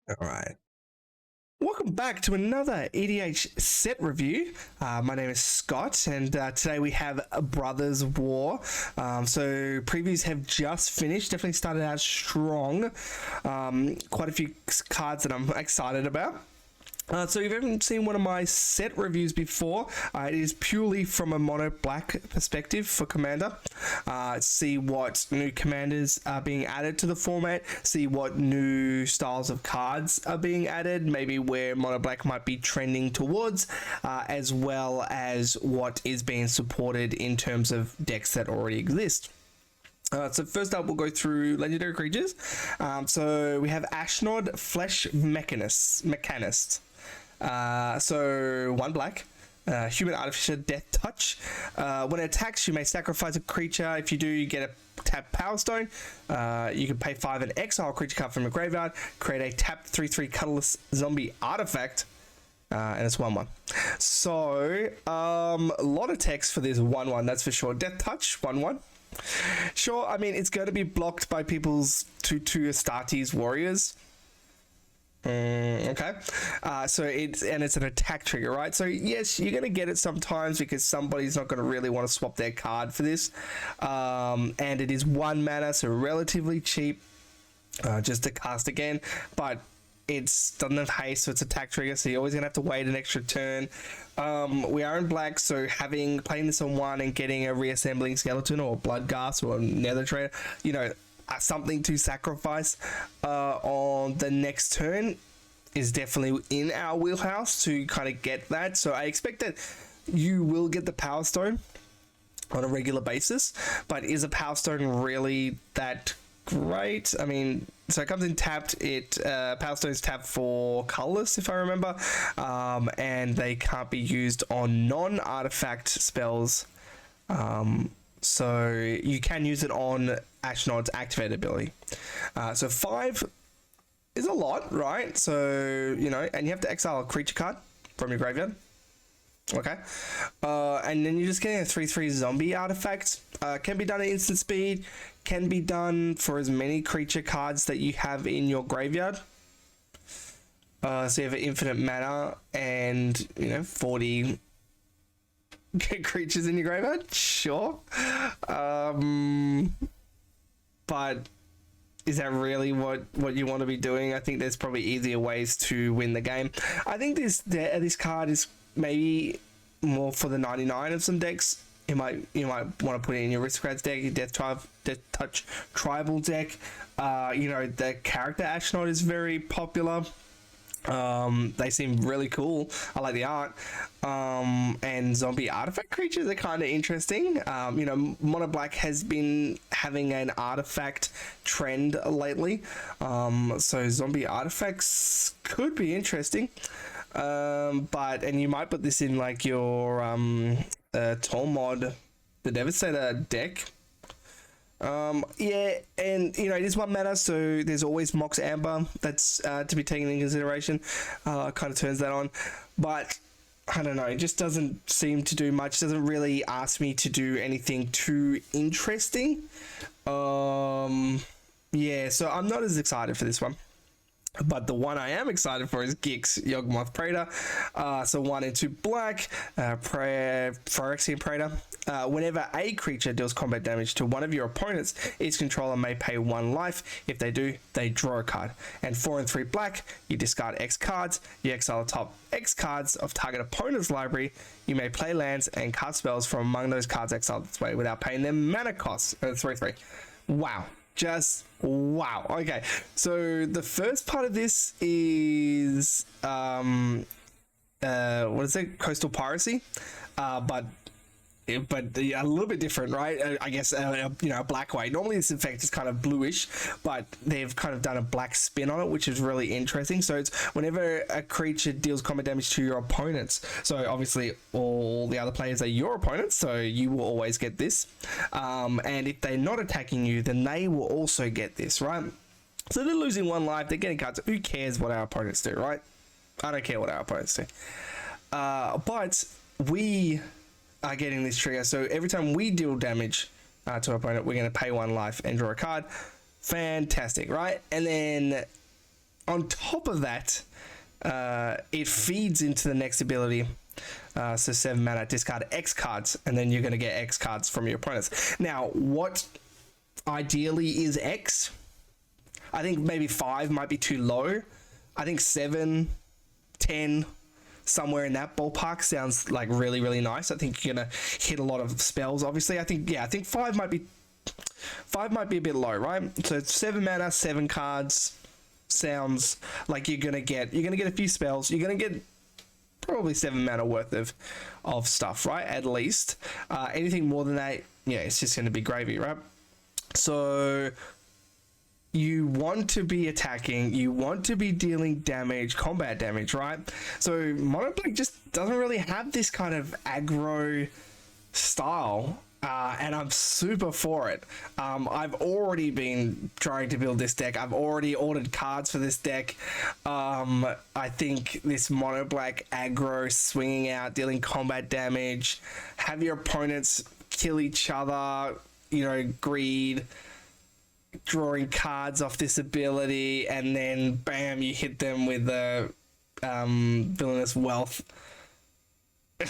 All right. Welcome back to another EDH set review. My name is Scott, and today we have Brothers War. So previews have just finished. Definitely started out strong. Quite a few cards that I'm excited about. So if you haven't seen one of my set reviews before, it is purely from a mono black perspective for Commander. See what new commanders are being added to the format, see what new styles of cards are being added, maybe where mono black might be trending towards, as well as what is being supported in terms of decks that already exist. So first up, we'll go through legendary creatures. So we have Ashnod, Flesh Mechanist. So 1 black, human artificer, Death Touch. When it attacks, you may sacrifice a creature. If you do, you get a tap Power Stone. You can pay 5 and exile a creature card from a graveyard. Create a tap 3/3 colorless zombie artifact. And it's 1/1. So a lot of text for this 1/1, that's for sure. Death Touch, 1/1. Sure, I mean, it's going to be blocked by people's 2/2 Astartes Warriors. Okay. So it's an attack trigger, right? So yes, you're going to get it sometimes because somebody's not going to really want to swap their card for this. And it is 1 mana, so relatively cheap, just to cast again. But doesn't have haste, so it's attack trigger, so you're always gonna have to wait an extra turn. We are in black, so playing this on 1 and getting a reassembling skeleton or Bloodghast or Nether Trader, something to sacrifice on the next turn is definitely in our wheelhouse to kind of get that. So I expect that you will get the Power Stone on a regular basis, but is a Power Stone really that great? I mean, so it comes in tapped. Power Stone is tapped for colorless, if I remember, and they can't be used on non-artifact spells. So you can use it on Ashnod's activated ability. So 5 is a lot, right? So and you have to exile a creature card from your graveyard. Okay, and then you're just getting a 3/3 zombie artifact. Can be done at instant speed, can be done for as many creature cards that you have in your graveyard. So you have an infinite mana and 40 creatures in your graveyard, sure. But is that really what you want to be doing? I think there's probably easier ways to win the game. I think this card is maybe more for the 99 of some decks. You might want to put it in your Aristocrats deck, your Death Touch Tribal deck. The character Ashnod is very popular. They seem really cool. I like the art. And zombie artifact creatures are kind of interesting. Mono Black has been having an artifact trend lately. So zombie artifacts could be interesting. And you might put this in like your Tormod, the Devastator deck. Yeah, and it is 1 mana, so there's always Mox Amber that's to be taken into consideration. Kind of turns that on, but I don't know, it just doesn't seem to do much. Doesn't really ask me to do anything too interesting. Yeah, so I'm not as excited for this one. But the one I am excited for is Gix Yawgmoth Praetor. So 1 and 2 black, Phyrexian Praetor. Whenever a creature deals combat damage to one of your opponents, its controller may pay 1 life. If they do, they draw a card. And 4 and 3 black, you discard X cards. You exile the top X cards of target opponent's library. You may play lands and cast spells from among those cards exiled this way without paying them mana costs. 3/3. Wow. Just wow. Okay, so the first part of this is what is it, coastal piracy, but a little bit different, right? I guess a black white. Normally this effect is kind of bluish, but they've kind of done a black spin on it, which is really interesting. So it's whenever a creature deals combat damage to your opponents, so obviously all the other players are your opponents, so you will always get this, and if they're not attacking you, then they will also get this, right? So they're losing 1 life, they're getting cards. Who cares what our opponents do, right? I don't care what our opponents do, but we are getting this trigger. So every time we deal damage to our opponent, we're going to pay 1 life and draw a card. Fantastic, right? And then on top of that, it feeds into the next ability. So 7 mana, discard X cards, and then you're going to get X cards from your opponents. Now, what ideally is X? I think maybe 5 might be too low. I think 7, 10, somewhere in that ballpark sounds like really, really nice. I think you're going to hit a lot of spells, obviously. I think 5 might be a bit low, right? So 7 mana, 7 cards sounds like you're going to get a few spells. You're going to get probably 7 mana worth of stuff, right? At least. Anything more than that, yeah, it's just going to be gravy, right? So you want to be attacking, you want to be dealing damage, combat damage, right? So Mono Black just doesn't really have this kind of aggro style, and I'm super for it. I've already been trying to build this deck. I've already ordered cards for this deck. I think this Mono Black aggro, swinging out, dealing combat damage, have your opponents kill each other, greed, drawing cards off this ability, and then bam, you hit them with the villainous wealth. The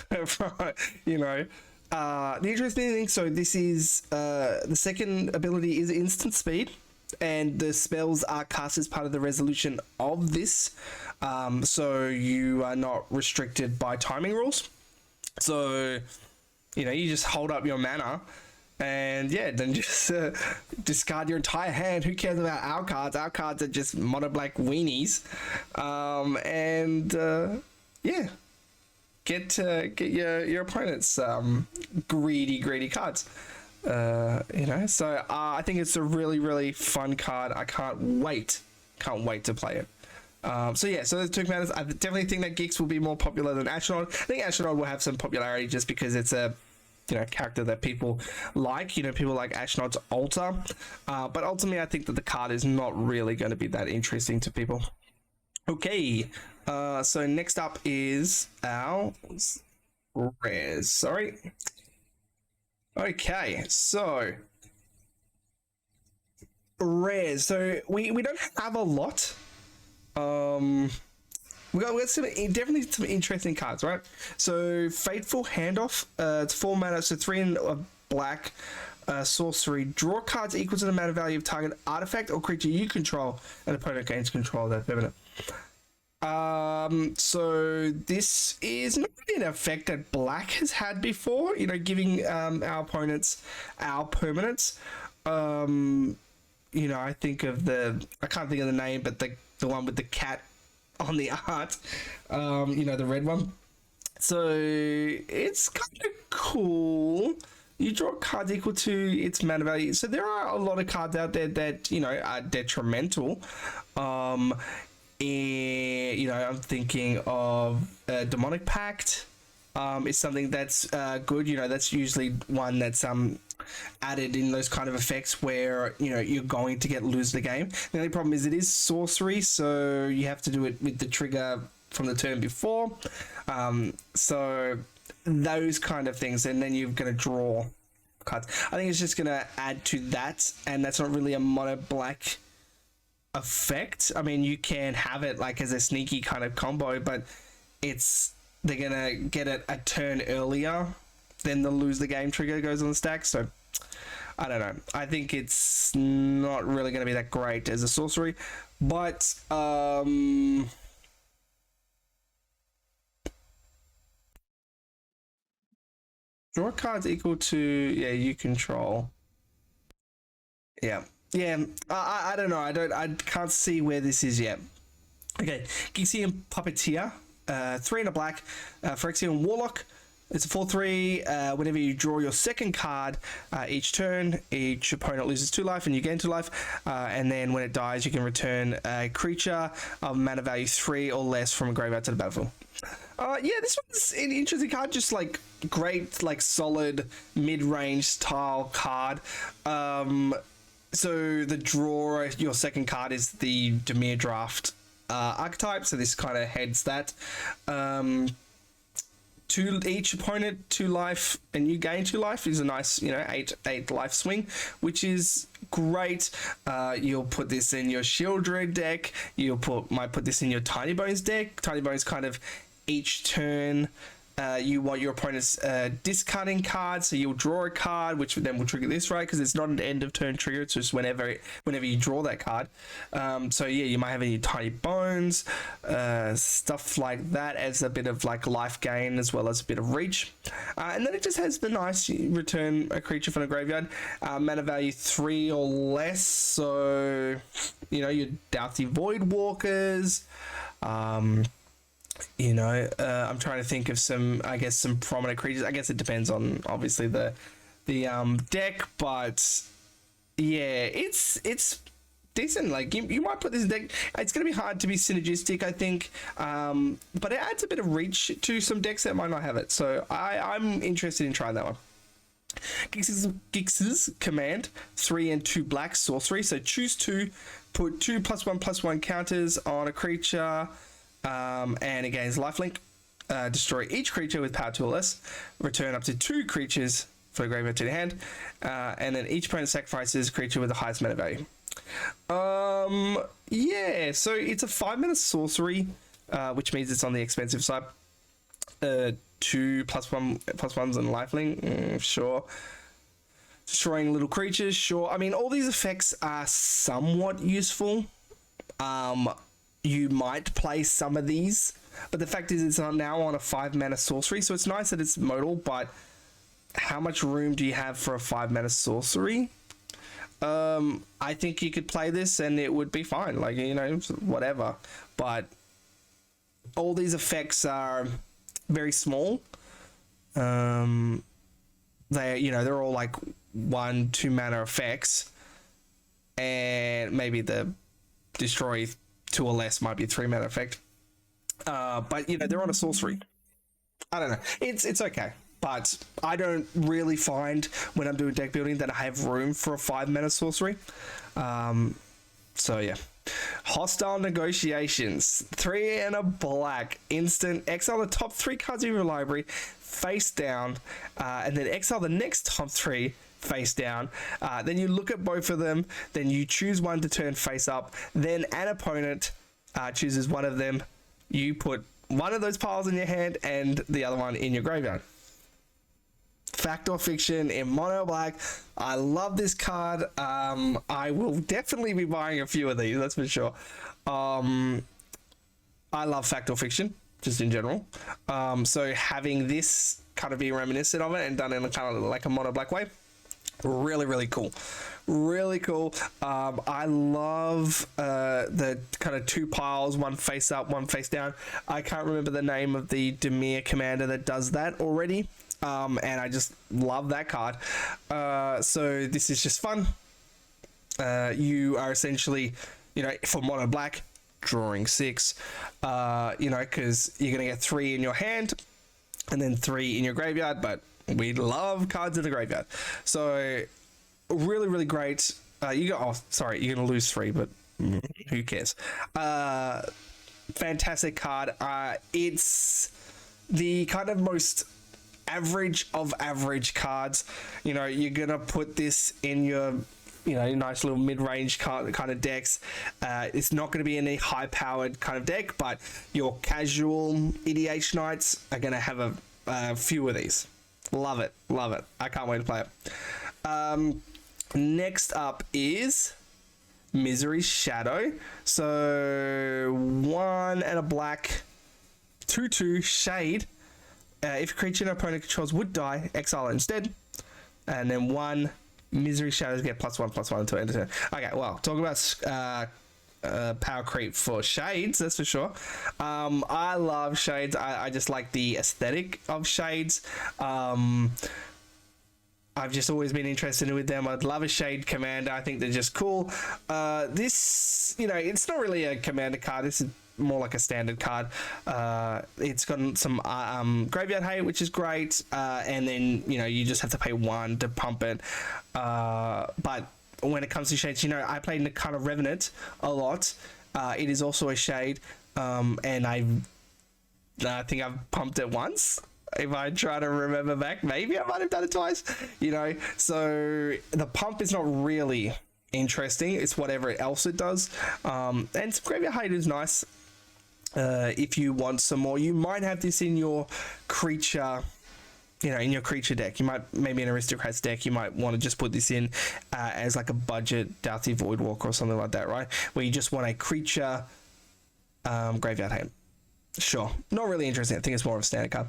interesting thing, so this is the second ability is instant speed, and the spells are cast as part of the resolution of this, so you are not restricted by timing rules. So you just hold up your mana, and then just discard your entire hand. Who cares about our cards? Our cards are just Mono Black weenies. Get your opponent's greedy cards. So I think it's a really, really fun card. I can't wait to play it. So those 2 commanders, I definitely think that Geeks will be more popular than Astronaut. I think Astronaut will have some popularity just because it's a character that people like. People like Astronaut's altar, but ultimately I think that the card is not really going to be that interesting to people. Okay, so next up is our rares. Sorry. Okay, so rares. So we don't have a lot. We got definitely some interesting cards, right? So Fateful Handoff. It's 4 mana, so 3 in black. Sorcery. Draw cards equal to the mana value of target artifact or creature you control, and opponent gains control of that permanent. So this is not really an effect that black has had before, giving our opponents our permanents. I think of I can't think of the name, but the one with the cat on the art, the red one. So it's kind of cool. You draw cards equal to its mana value. So there are a lot of cards out there that are detrimental. I'm thinking of Demonic Pact. Is something that's good. That's usually one that's added in those kind of effects where you're going to lose the game. The only problem is it is sorcery, so you have to do it with the trigger from the turn before. So those kind of things, and then you're going to draw cards. I think it's just going to add to that, and that's not really a mono black effect. I mean, you can have it like as a sneaky kind of combo, but they're gonna get it a turn earlier than the lose the game trigger goes on the stack. So I don't know. I think it's not really gonna be that great as a sorcery, but draw cards equal to you control. I don't know. I can't see where this is yet. Okay, Gixian Puppeteer, 3 and a black, Phyrexian Warlock. It's a 4/3. Whenever you draw your second card each turn, each opponent loses 2 life and you gain 2 life. And then when it dies, you can return a creature of mana value 3 or less from a graveyard to the battlefield. This one's an interesting card. Just like great, like solid mid-range style card. So the draw, your second card is the Dimir Draft archetype, so this kind of heads that. 2 each opponent, 2 life, and you gain 2 life is a nice, 8 life swing, which is great. You'll put this in your Shieldred deck. Might put this in your Tiny Bones deck. Tiny Bones kind of each turn. You want your opponent's discarding card, so you'll draw a card, which then will trigger this, right? Because it's not an end of turn trigger; it's just whenever you draw that card. So yeah, you might have any Tiny Bones, stuff like that, as a bit of like life gain as well as a bit of reach. And then it just has the nice return a creature from the graveyard, mana value 3 or less. So you know your Doughty Voidwalkers. I'm trying to think of some prominent creatures. I guess it depends on obviously the deck, but yeah, it's decent. Like you might put this deck. It's going to be hard to be synergistic, I think, but it adds a bit of reach to some decks that might not have it. So I'm interested in trying that one. Gix's command, 3 and 2 black sorcery. So choose 2, put 2 +1/+1 counters on a creature. And it gains lifelink. Destroy each creature with power 2 or less. Return up to 2 creatures for the graveyard to the hand. And then each opponent sacrifices a creature with the highest mana value. Yeah, so it's a 5-mana sorcery, which means it's on the expensive side. 2 +1/+1s and lifelink, sure. Destroying little creatures, sure. I mean, all these effects are somewhat useful. You might play some of these, but the fact is it's now on a 5-mana sorcery, so it's nice that it's modal, but how much room do you have for a 5-mana sorcery? I think you could play this and it would be fine, like, you know, whatever, but all these effects are very small. They're all like 1-2 mana effects, and maybe the destroy 2 or less might be a 3-mana effect, but you know, they're on a sorcery. I don't know, it's okay, but I don't really find when I'm doing deck building that I have room for a 5-mana sorcery. So yeah. Hostile Negotiations, 3 and a black, instant. Exile the top 3 cards of your library face down, and then exile the next top 3 face down. Then you look at both of them, then you choose one to turn face up, then an opponent chooses one of them. You put one of those piles in your hand and the other one in your graveyard. Fact or fiction in mono black. I love this card. I will definitely be buying a few of these, that's for sure. I love fact or fiction just in general, so having this kind of be reminiscent of it and done in a kind of like a mono black way, really cool. I love the kind of 2 piles, one face up, one face down. I can't remember the name of the Dimir commander that does that already, and I just love that card. So this is just fun. You are essentially, you know, for mono black, drawing 6, you know, because you're gonna get 3 in your hand and then 3 in your graveyard, but we love cards in the graveyard. So really great. You're gonna lose 3, but who cares? Fantastic card. It's the kind of most average of average cards. You know, you're gonna put this in your, you know, nice little mid-range kind of decks. It's not going to be any high-powered kind of deck, but your casual EDH nights are going to have a few of these. Love it. I can't wait to play it. Next up is Misery Shadow. So 1 and a black, 2/2 shade. If a creature an opponent controls would die, exile it instead. And then 1 Misery Shadows get +1/+1 until end of turn. Okay, well, talk about power creep for shades, that's for sure. I love shades. I just like the aesthetic of shades. I've just always been interested with them. I'd love a shade commander. I think they're just cool. This, you know, it's not really a commander card. This is more like a standard card. It's got some graveyard hate, which is great, and then, you know, you just have to pay 1 to pump it. But when it comes to shades, you know, I played Nakana Revenant a lot. It is also a shade, and I think I've pumped it once. If I try to remember back, maybe I might have done it twice, you know. So the pump is not really interesting. It's whatever else it does. And some graveyard hate is nice. If you want some more, you might have this in your creature, in your creature deck. You might, maybe an Aristocrats deck, you might want to just put this in as like a budget Doughty Voidwalker or something like that, right? Where you just want a creature graveyard hate. Sure, not really interesting. I think it's more of a standard card.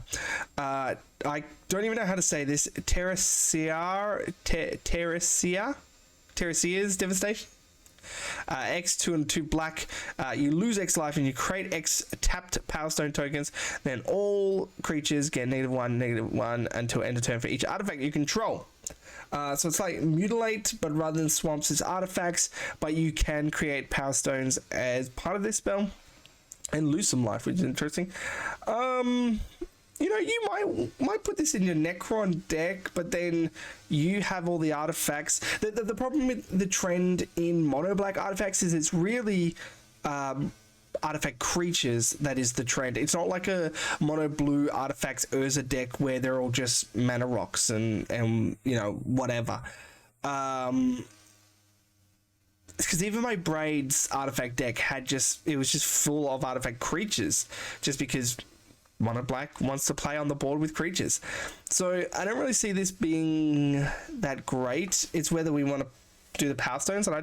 I don't even know how to say this. Terrasia's Devastation. X 2 and 2 black. You lose X life and you create X tapped Power Stone tokens. Then all creatures get -1/-1 until end of turn for each artifact you control. So it's like Mutilate, but rather than swamps, it's artifacts. But you can create Power Stones as part of this spell and lose some life, which is interesting. You might put this in your Necron deck, but then you have all the artifacts. The problem with the trend in mono black artifacts is it's really artifact creatures that is the trend. It's not like a mono blue artifacts Urza deck where they're all just mana rocks and whatever. Because even my Braids artifact deck it was just full of artifact creatures, just because Mono Black wants to play on the board with creatures. So I don't really see this being that great. It's whether we want to do the Power Stones, and I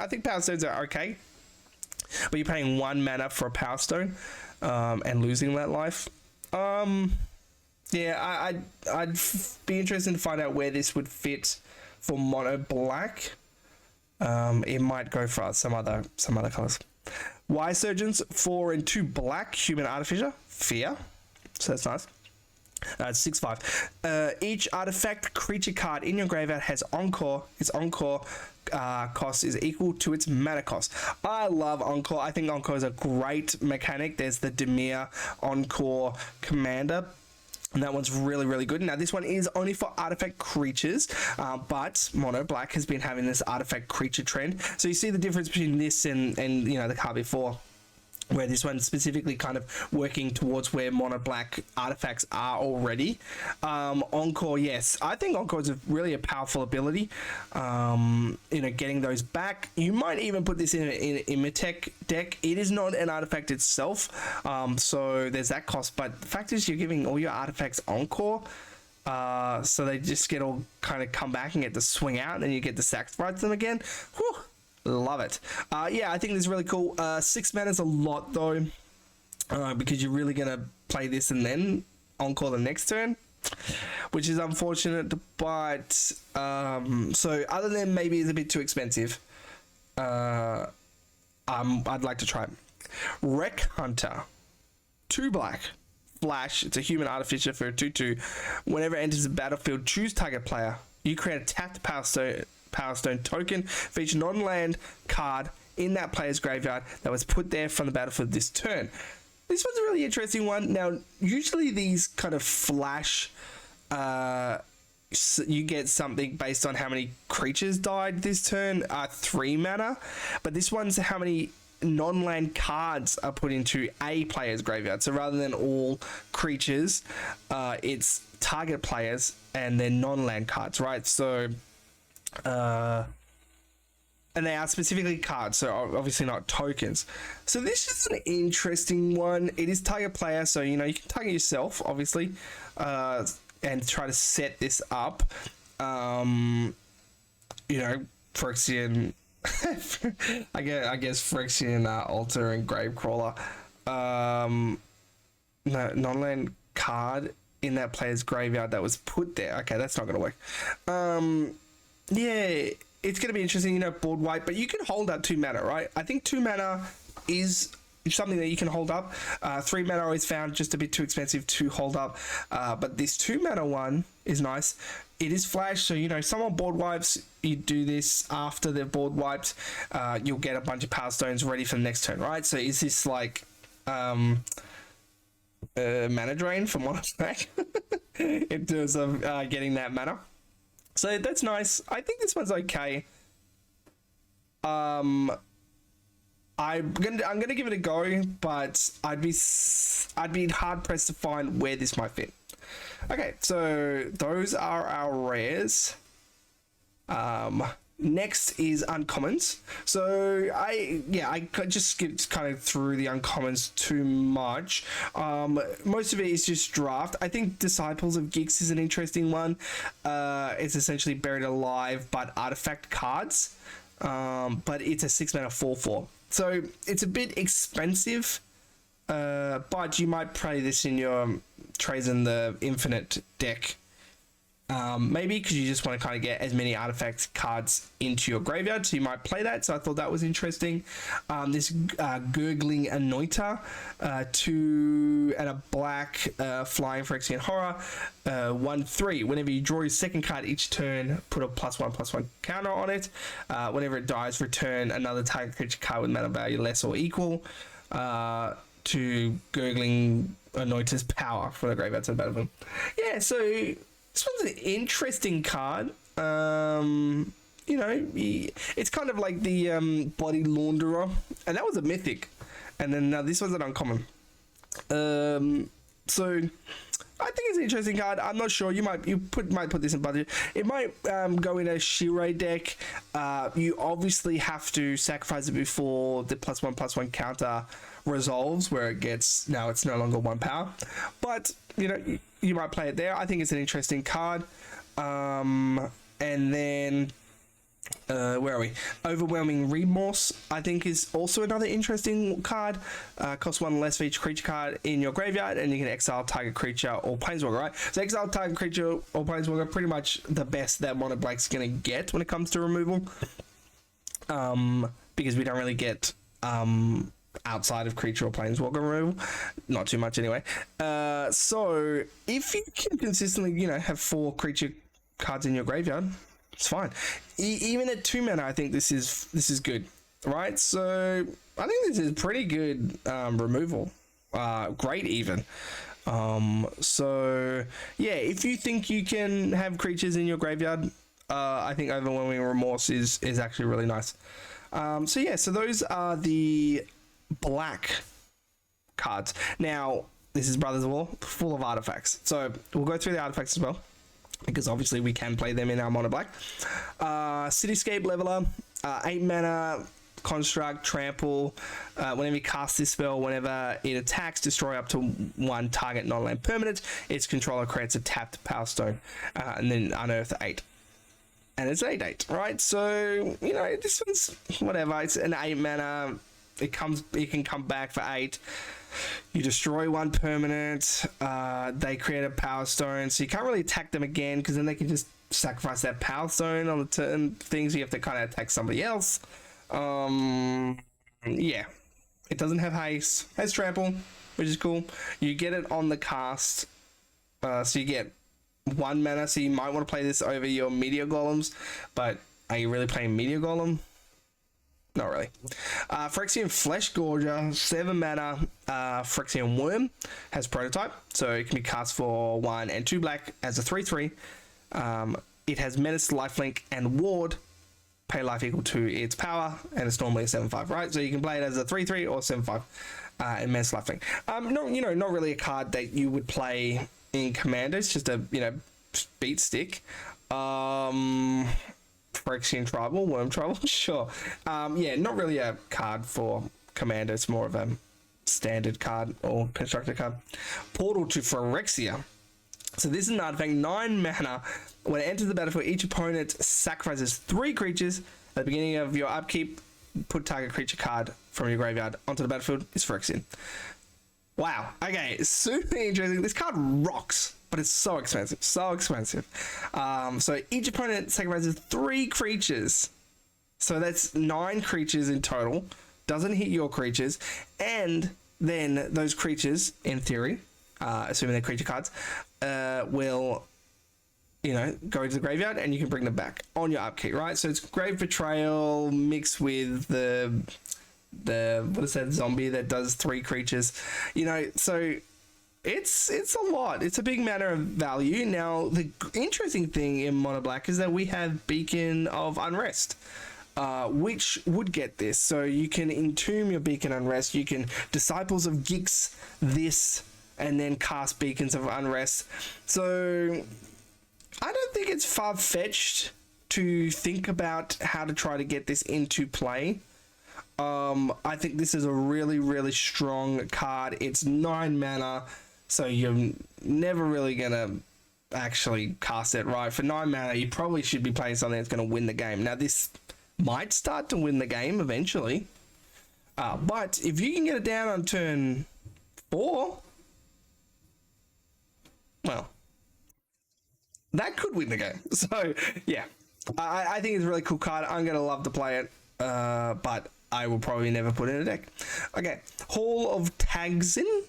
think Power Stones are okay, but you're paying 1 mana for a Power Stone and losing that life. Yeah, I'd be interested to find out where this would fit for Mono Black. It might go for some other colors. Wise Surgeons, 4 and 2 black, human artificer, fear. So that's nice. It's 6/5. Each artifact creature card in your graveyard has Encore. Its Encore cost is equal to its mana cost. I love Encore. I think Encore is a great mechanic. There's the Dimir Encore Commander, and that one's really, really good. Now, this one is only for artifact creatures, but Mono Black has been having this artifact creature trend. So you see the difference between this and the card before, where this one's specifically kind of working towards where Mono Black artifacts are already. Encore, yes. I think Encore is really a powerful ability. Getting those back. You might even put this in an Imitech deck. It is not an artifact itself, so there's that cost. But the fact is, you're giving all your artifacts Encore, so they just get all kind of come back and get to swing out, and then you get to sacrifice them again. Whew. Love it. Yeah, I think this is really cool. 6 mana is a lot though, because you're really gonna play this and then Encore the next turn, which is unfortunate. But so other than maybe it's a bit too expensive, I'd like to try it. Wreck Hunter, 2 black, flash. It's a human artificer for a 2/2. Whenever it enters the battlefield, choose target player. You create a tapped Power Stone token for each non-land card in that player's graveyard that was put there from the battlefield this turn. This one's a really interesting one. Now, usually these kind of flash, you get something based on how many creatures died this turn, 3 mana, but this one's how many non-land cards are put into a player's graveyard. So rather than all creatures, it's target players and then non-land cards, right? So and they are specifically cards, so obviously not tokens. So this is an interesting one. It is target player, so you can target yourself, obviously, and try to set this up. Phyrexian, I guess Phyrexian Altar and Gravecrawler. No, non-land card in that player's graveyard that was put there. Okay, that's not gonna work. Yeah, it's going to be interesting, board wipe, but you can hold up 2 mana, right? I think 2 mana is something that you can hold up. 3 mana I always found just a bit too expensive to hold up, but this 2 mana one is nice. It is flash, so someone board wipes, you do this after they've board wiped, you'll get a bunch of Power Stones ready for the next turn, right? So is this like mana drain from Mono Black in terms of getting that mana? So that's nice. I think this one's okay. I'm gonna give it a go, but I'd be hard pressed to find where this might fit. Okay, so those are our rares. Next is uncommons. So I just skipped kind of through the uncommons too much. Most of it is just draft. I think Disciples of Geeks is an interesting one. It's essentially Buried Alive but artifact cards. But it's a 6 mana 4/4. So it's a bit expensive. But you might play this in your Trazen the Infinite deck. Maybe because you just want to kind of get as many artifact cards into your graveyard, so you might play that. So I thought that was interesting. This Gurgling Anointer, 2 and a black, flying Phyrexian Horror, 1/3. Whenever you draw your second card each turn, put a +1/+1 counter on it. Whenever it dies, return another target creature card with mana value less or equal to Gurgling Anointer's power from the graveyard to the battlefield. Yeah, so this one's an interesting card. You know, it's kind of like the Body Launderer, and that was a mythic, and then this one's an uncommon. So I think it's an interesting card. I'm not sure. You might put this in budget. It might go in a Shirei deck. You obviously have to sacrifice it before the +1/+1 counter resolves, where it gets, now it's no longer 1 power. But you know, you might play it there. I think it's an interesting card. And then where are we? Overwhelming Remorse, I think, is also another interesting card. Costs 1 less for each creature card in your graveyard, and you can exile target creature or planeswalker, right? So exile target creature or planeswalker, pretty much the best that Mono Black's gonna get when it comes to removal. Because we don't really get outside of creature or planeswalker removal, not too much anyway. So if you can consistently, you know, have 4 creature cards in your graveyard, it's fine. Even at 2 mana, I think this is good, right? So I think this is pretty good removal, great even. So yeah, if you think you can have creatures in your graveyard, I think Overwhelming Remorse is actually really nice. So yeah, so those are the black cards. Now this is Brothers of War, full of artifacts, so we'll go through the artifacts as well, because obviously we can play them in our Mono Black. Cityscape Leveler, 8 mana construct, trample. Whenever you cast this spell, whenever it attacks, destroy up to 1 target non-land permanent. Its controller creates a tapped Power Stone, and then unearth 8. And it's 8/8, right? So, you know, this one's whatever. It's an 8 mana. It can come back for 8. You destroy 1 permanent. They create a Power Stone, so you can't really attack them again, because then they can just sacrifice that Power Stone on the turn things. You have to kind of attack somebody else. Yeah, it doesn't have haste. It has trample, which is cool. You get it on the cast, so you get 1 mana. So you might want to play this over your Meteor Golems, but are you really playing Meteor Golem? Not really. Phyrexian Flesh Gorger, 7 mana. Phyrexian Worm has Prototype, so it can be cast for 1 and 2 black as a 3/3. It has Menace, Lifelink, and Ward. Pay life equal to its power, and it's normally a 7/5, right? So you can play it as a 3/3 or 7/5. And Menace, Lifelink. Not really a card that you would play in Commander. It's just a, you know, beat stick. Phyrexian Tribal, Worm Tribal, sure. Yeah, not really a card for Commander. It's more of a standard card or constructed card. Portal to Phyrexia. So this is an artifact, 9 mana. When it enters the battlefield, each opponent sacrifices 3 creatures. At the beginning of your upkeep, put target creature card from your graveyard onto the battlefield. It's Phyrexian. Wow. Okay, super interesting. This card rocks, but it's so expensive. So expensive. So each opponent sacrifices 3 creatures. So that's 9 creatures in total. Doesn't hit your creatures. And then those creatures, in theory, assuming they're creature cards, will, you know, go into the graveyard, and you can bring them back on your upkeep, right? So it's Grave Betrayal mixed with the what is that zombie that does 3 creatures, you know? So it's a lot. It's a big matter of value. Now the interesting thing in Mono Black is that we have Beacon of Unrest, which would get this. So you can entomb your Beacon Unrest, you can Disciples of Gix this, and then cast Beacons of Unrest. So I don't think it's far-fetched to think about how to try to get this into play, I think this is a really, really strong card. It's 9 mana, so you're never really gonna actually cast it, right? For 9 mana, you probably should be playing something that's gonna win the game. Now, this might start to win the game eventually, but if you can get it down on turn 4, well, that could win the game. So, yeah, I think it's a really cool card. I'm going to love to play it, but I will probably never put it in a deck. Okay, Hall of Tagzin.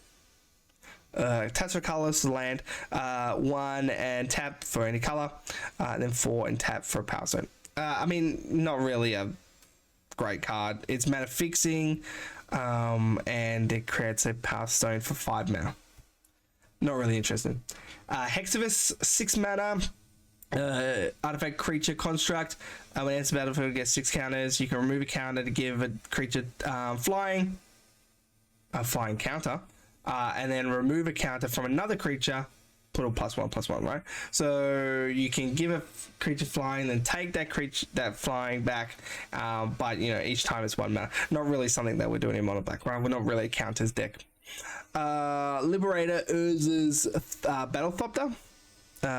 Taps for colors, land, 1 and tap for any color, then 4 and tap for a power stone. I mean, not really a great card. It's mana fixing, and it creates a power stone for 5 mana. Not really interested. Hexavus, 6 mana, artifact creature construct. When it enters battlefield, it gets 6 counters. You can remove a counter to give a creature a flying counter, and then remove a counter from another creature. Put a +1/+1, right? So you can give a creature flying, then take that flying back. But you know, each time it's 1 mana. Not really something that we're doing in mono black, right? We're not really a counters deck. Liberator Urza's Battle Thopter.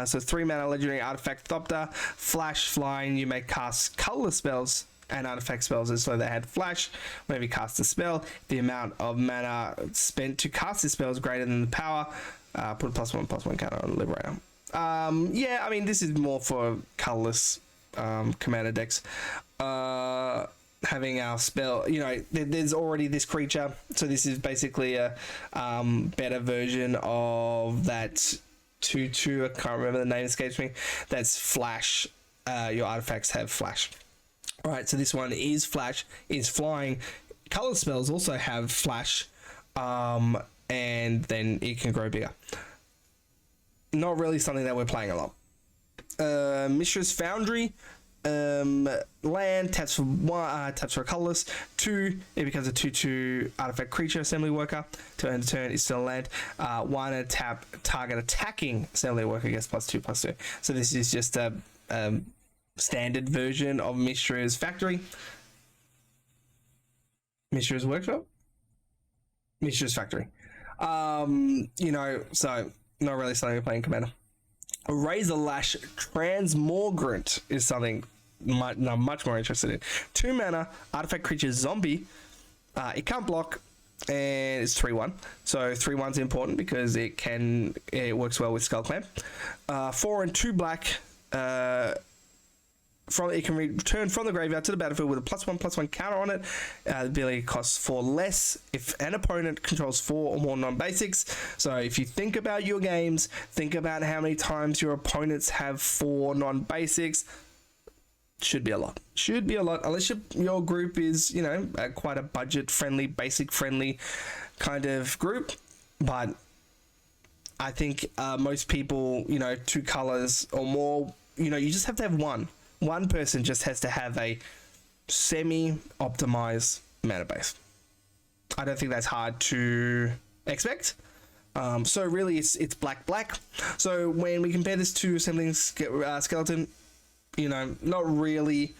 So 3 mana legendary artifact Thopter. Flash flying, you may cast colorless spells and artifact spells as though they had flash. Whenever you cast a spell, the amount of mana spent to cast the spell is greater than the power. Put a +1/+1 counter on Liberator. Yeah, I mean, this is more for colorless commander decks. Having our spell, you know, there's already this creature, so this is basically a better version of that 2/2. I can't remember, the name escapes me. That's flash. Your artifacts have flash. All right, so this one is flash, is flying. Color spells also have flash, and then it can grow bigger. Not really something that we're playing a lot. Mishra's Foundry. Land, taps for 1, taps for a colorless. 2, it becomes a 2/2 artifact creature assembly worker. To end the turn, it's still land. 1 and tap, target attacking assembly worker gets +2/+2. So this is just a standard version of Mishra's Factory. Mishra's Workshop? Mishra's Factory. You know, so not really something we're playing Commander. A Razor Lash Transmogrant is something I'm much more interested in. 2 mana, artifact creature zombie. It can't block, and it's 3/1. So 3/1's important because it works well with Skull Clamp. 4 and 2 black. It can return from the graveyard to the battlefield with a +1/+1 counter on it. The ability costs 4 less if an opponent controls 4 or more non-basics. So if you think about your games, think about how many times your opponents have 4 non-basics. Should be a lot. Should be a lot, unless your group is, you know, quite a budget-friendly, basic-friendly kind of group. But I think most people, you know, 2 colors or more, you know, you just have to have one. One person just has to have a semi-optimized mana base. I don't think that's hard to expect. So really, it's black. So when we compare this to Assembling Skeleton, you know, not really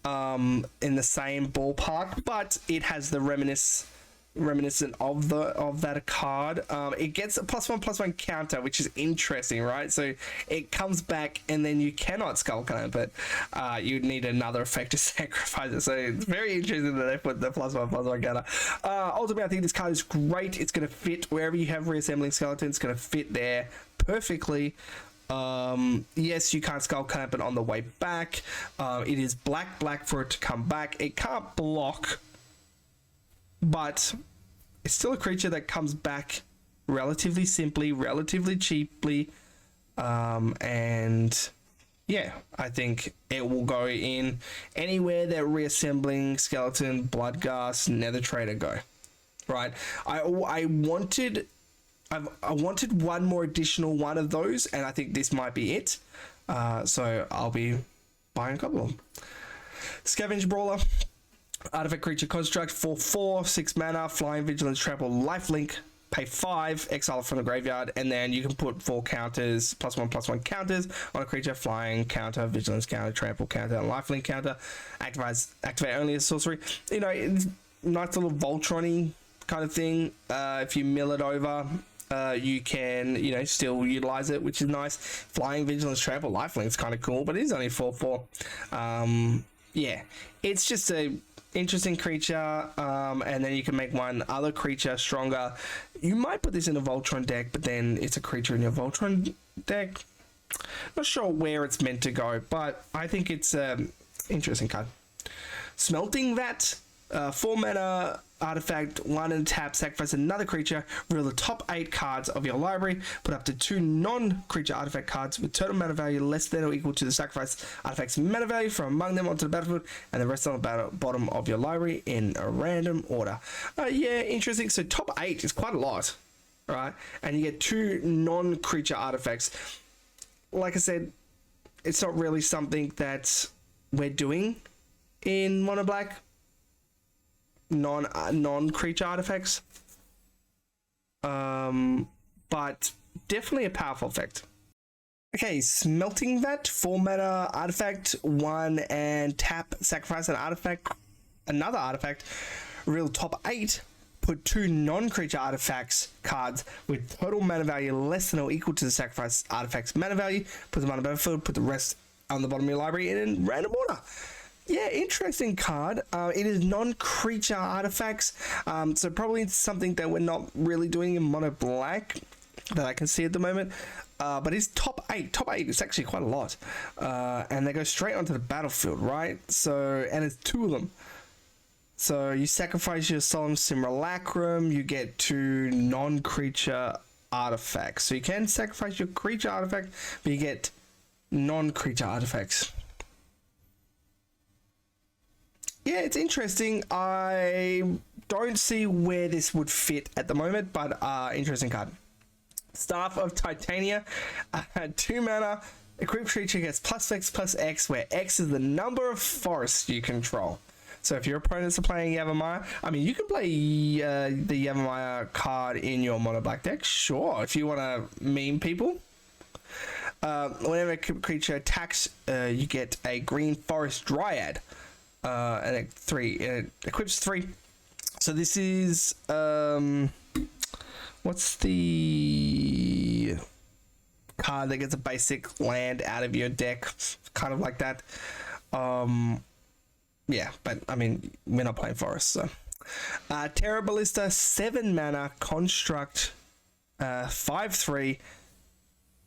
in the same ballpark, but it has the reminiscent of that card. It gets a +1/+1 counter, which is interesting, right? So it comes back and then you cannot Skull Clamp it. You'd need another effect to sacrifice it. So it's very interesting that they put the +1/+1 counter. Ultimately, I think this card is great. It's going to fit wherever you have Reassembling Skeleton. It's going to fit there perfectly. Yes, you can't Skull Clamp it on the way back. It is black for it to come back. It can't block, but it's still a creature that comes back relatively simply, relatively cheaply, and yeah, I think it will go in anywhere that Reassembling Skeleton, Bloodghast, Nether Trader go. Right? I wanted one more additional one of those, and I think this might be it. So I'll be buying a couple of them. Scavenge Brawler. Artifact creature construct 4/4, 6 mana, flying, vigilance, trample, lifelink. pay 5, exile it from the graveyard, and then you can put 4 counters, +1/+1 counters on a creature: flying counter, vigilance counter, trample counter, and lifelink counter. Activate only as sorcery. You know, it's nice little Voltron-y kind of thing. If you mill it over, you can, you know, still utilize it, which is nice. Flying, vigilance, trample, lifelink's kind of cool, but it is only 4/4. Yeah, it's just a interesting creature, and then you can make one other creature stronger. You might put this in a Voltron deck, but then it's a creature in your Voltron deck. Not sure where it's meant to go, but I think it's an interesting card. Smelting Vat, 4 mana artifact, 1 and tap, sacrifice another creature, reveal the top 8 cards of your library, put up to 2 non-creature artifact cards with total mana value less than or equal to the sacrifice artifact's mana value from among them onto the battlefield, and the rest on the bottom of your library in a random order. Yeah, interesting. So top 8 is quite a lot, right? And you get 2 non-creature artifacts. Like I said, it's not really something that we're doing in Mono Black. Non-creature artifacts, but definitely a powerful effect. Okay, Smelting Vat, 4 mana artifact, 1 and tap, sacrifice an artifact, another artifact, reveal top 8, put 2 non-creature artifacts cards with total mana value less than or equal to the sacrifice artifact's mana value, put them on the battlefield, put the rest on the bottom of your library in random order. Yeah, interesting card. It is non-creature artifacts, so probably something that we're not really doing in Mono Black that I can see at the moment. But it's top 8. Top 8 is actually quite a lot. And they go straight onto the battlefield, right? So, and it's 2 of them. So you sacrifice your Solemn Simulacrum, you get 2 non-creature artifacts. So you can sacrifice your creature artifact, but you get non-creature artifacts. Yeah, it's interesting. I don't see where this would fit at the moment, but interesting card. Staff of Titania, 2 mana, equipped creature gets +X/+X, where X is the number of forests you control. So if your opponents are playing Yavimaya, I mean, you can play the Yavimaya card in your Mono Black deck, sure, if you want to meme people. Whenever a creature attacks, you get a green forest dryad. And it equips 3. So this is what's the card that gets a basic land out of your deck, kind of like that. Yeah, but I mean, we're not playing forest, so Terra Ballista, 7 mana construct, 5/3,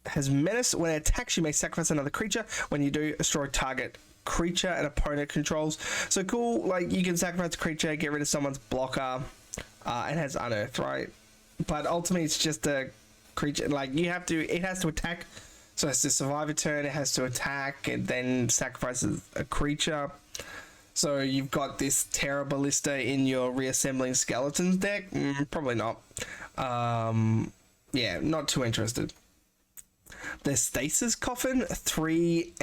has menace. When it attacks, you may sacrifice another creature. When you do, destroy target creature an opponent controls. So cool, like you can sacrifice a creature, get rid of someone's blocker, and has unearthed, right? But ultimately it's just a creature, like it has to attack, so it has to survive a turn, it has to attack, and then sacrifices a creature. So you've got this Terra Ballista in your Reassembling Skeletons deck? Probably not. Yeah, not too interested. The Stasis Coffin, 3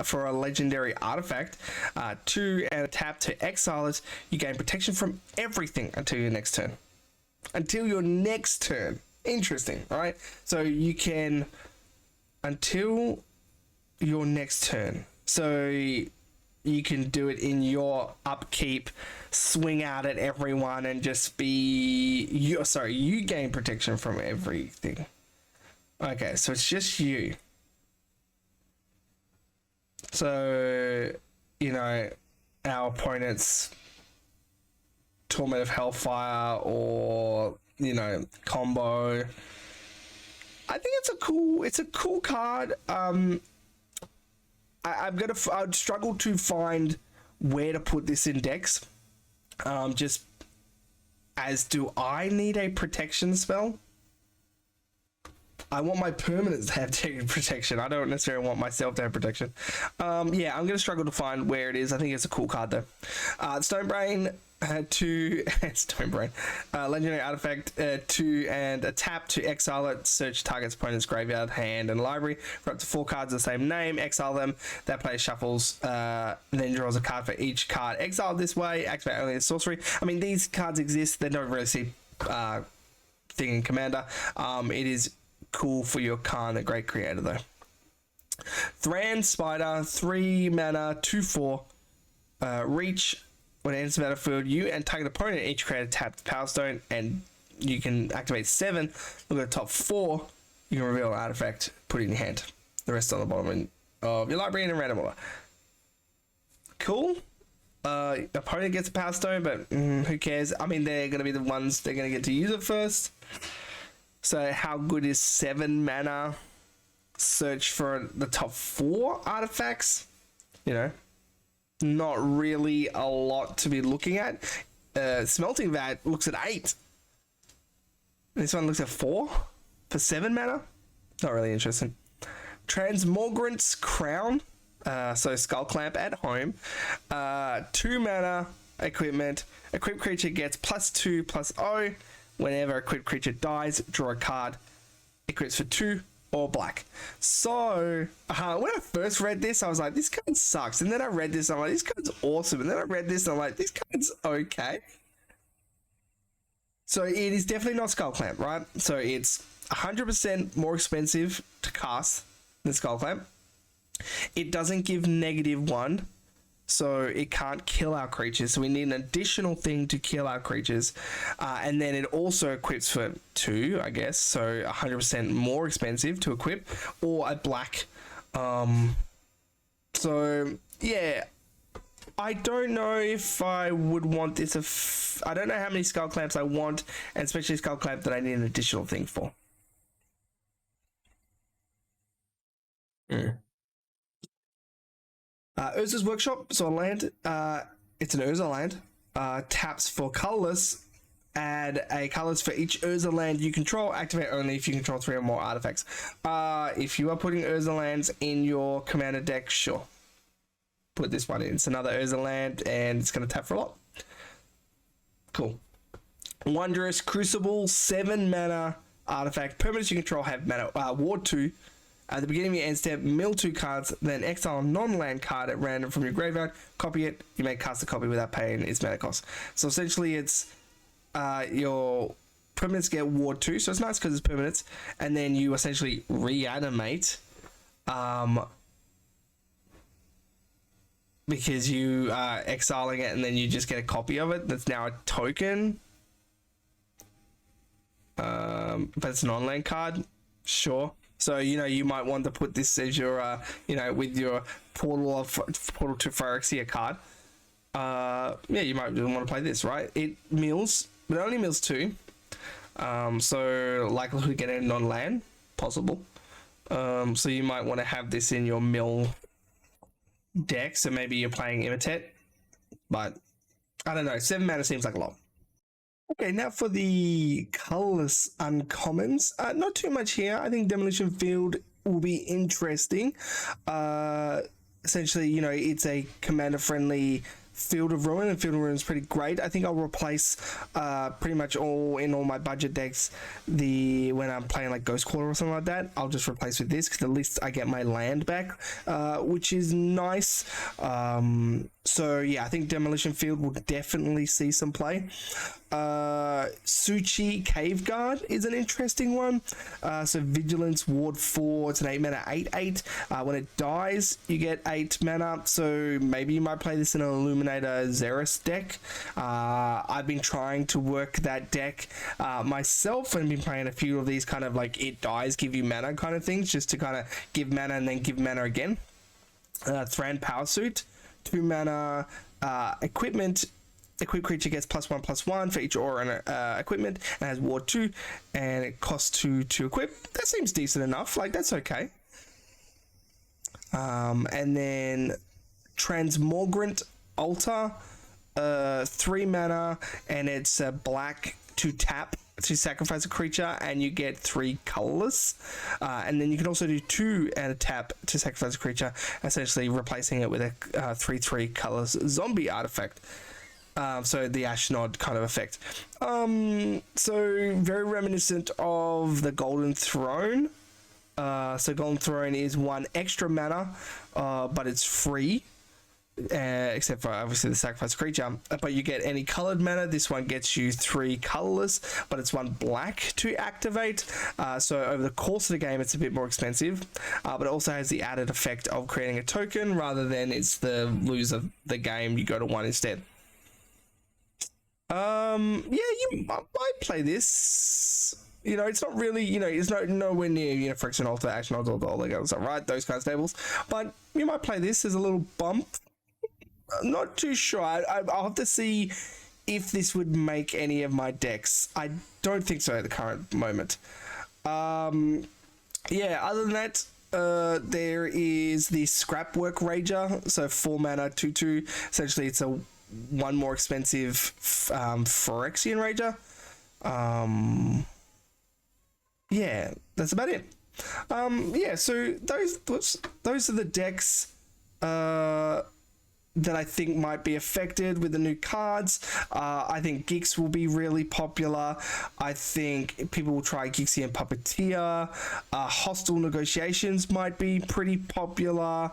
for a legendary artifact, 2 and a tap to exile it. You gain protection from everything until your next turn. Interesting, right? So you can until your next turn. So you can do it in your upkeep, swing out at everyone, and just be you gain protection from everything. Okay, so it's just you. So, you know, our opponent's Torment of Hellfire or, you know, combo. I think it's a cool card. I'd struggle to find where to put this in decks. Just as, do I need a protection spell? I want my permanents to have protection. I don't necessarily want myself to have protection. Yeah, I'm going to struggle to find where it is. I think it's a cool card though. Stonebrain, 2 Stonebrain. Legendary artifact, 2 and a tap to exile it. Search target's opponent's graveyard, hand, and library for up to 4 cards of the same name. Exile them. That player shuffles, then draws a card for each card exiled this way. Activate only as sorcery. I mean, these cards exist. They don't really see thing in Commander. It is cool for your Khan, the Great Creator, though. Thran Spider, 3 mana, 2/4. Reach. When it enters the battlefield, you and target opponent each create a tapped Power Stone, and you can activate 7. Look at the top 4. You can reveal an artifact, put it in your hand. The rest on the bottom of your library in a random order. Cool. Opponent gets a Power Stone, but who cares? I mean, they're going to be the ones they're going to get to use it first. So how good is 7 mana? Search for the top 4 artifacts. You know, not really a lot to be looking at. Smelting Vat looks at 8. This one looks at 4 for 7 mana. Not really interesting. Transmogrant's Crown. So Skull Clamp at home. 2 mana equipment. Equipped creature gets +2/+0. Whenever equipped creature dies, draw a card. Equips for 2 or black. So when I first read this, I was like, this card sucks. And then I read this, and I'm like, this card's awesome. And then I read this, and I'm like, this card's okay. So it is definitely not Skull Clamp, right? So it's 100% more expensive to cast than Skull Clamp. It doesn't give -1, so it can't kill our creatures. So we need an additional thing to kill our creatures. And then it also equips for 2, I guess. So 100% more expensive to equip, or a black. So yeah, I don't know if I would want this. I don't know how many Skull Clamps I want, and especially Skull Clamp that I need an additional thing for. Urza's Workshop, so a land. It's an Urza land. Taps for colorless. Add a colorless for each Urza land you control. Activate only if you control 3 or more artifacts. If you are putting Urza lands in your commander deck, sure. Put this one in. It's another Urza land, and it's going to tap for a lot. Cool. Wondrous Crucible, 7 mana artifact. Permanents you control have mana. Ward 2. At the beginning of your end step, mill 2 cards, then exile a non-land card at random from your graveyard, copy it, you may cast a copy without paying its mana cost. So essentially it's your permanents get Ward 2, so it's nice because it's permanents, and then you essentially reanimate because you are exiling it, and then you just get a copy of it that's now a token. But it's a non-land card, sure. So, you know, you might want to put this as your, with your Portal to Phyrexia card. Yeah, you might want to play this, right? It mills, but it only mills 2. So, likelihood of getting a non-land, possible. So, you might want to have this in your mill deck. So, maybe you're playing Imitate. But, I don't know. 7 mana seems like a lot. Okay, now for the colorless uncommons. Not too much here. I think Demolition Field will be interesting. Essentially, you know, it's a commander-friendly Field of Ruin, and Field of Ruin is pretty great. I think I'll replace pretty much all my budget decks when I'm playing like Ghost Quarter or something like that. I'll just replace with this because at least I get my land back, which is nice. So yeah, I think Demolition Field will definitely see some play. Sushi Cave Guard is an interesting one. So Vigilance, Ward 4, it's an 8 mana 8/8. When it dies, you get 8 mana. So maybe you might play this in an Illuminator Xeris deck. I've been trying to work that deck myself, and been playing a few of these kind of like it dies, give you mana kind of things, just to kind of give mana and then give mana again. Thran Power Suit, 2 mana equipment. Equipped creature gets +1/+1 for each aura and equipment, and has Ward 2, and it costs 2 to equip. That seems decent enough. Like, that's okay. And then Transmogrant Altar, 3 mana, and it's a black to tap to sacrifice a creature, and you get 3 colorless. And then you can also do 2 and a tap to sacrifice a creature, essentially replacing it with a 3/3 colorless zombie artifact. So the Ashnod kind of effect. So very reminiscent of the Golden Throne. So Golden Throne is 1 extra mana, but it's free. except for obviously the sacrifice creature. But you get any colored mana. This one gets you 3 colorless, but it's 1 black to activate. So over the course of the game, it's a bit more expensive, but it also has the added effect of creating a token rather than it's the lose of the game. You go to 1 instead. Yeah, you might play this. You know, it's not really, you know, it's nowhere near, you know, Friction Altar, Action Altar, all that kind of stuff, right? Those kind of tables. But you might play this as a little bump. I'm not too sure. I'll have to see if this would make any of my decks. I don't think so at the current moment. Yeah, other than that, there is the Scrapwork Rager. So 4 mana, 2/2. Essentially, it's a 1 more expensive Phyrexian Rager. Yeah, that's about it. Yeah, so those are the decks that I think might be affected with the new cards. I think Gix will be really popular. I think people will try Gixie and Puppeteer. Hostile Negotiations might be pretty popular.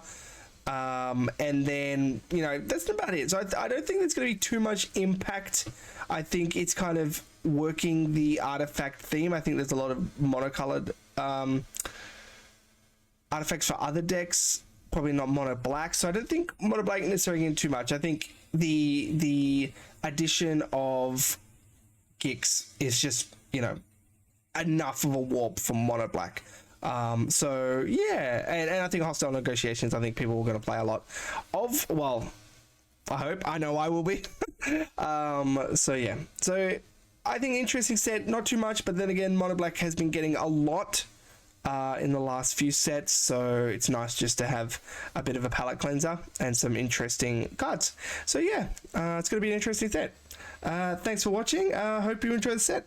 And then, you know, that's about it. So I don't think there's going to be too much impact. I think it's kind of working the artifact theme. I think there's a lot of monocolored artifacts for other decks, probably not mono black. So I don't think mono black necessarily in too much. I think the addition of Gix is just, you know, enough of a warp for mono black. So yeah, and I think Hostile Negotiations, I think people are going to play a lot of. Well, I know I will be. So yeah, so I think interesting set, not too much, but then again, mono black has been getting a lot in the last few sets, so it's nice just to have a bit of a palette cleanser and some interesting cards. So yeah, it's going to be an interesting set. Thanks for watching. Hope you enjoy the set.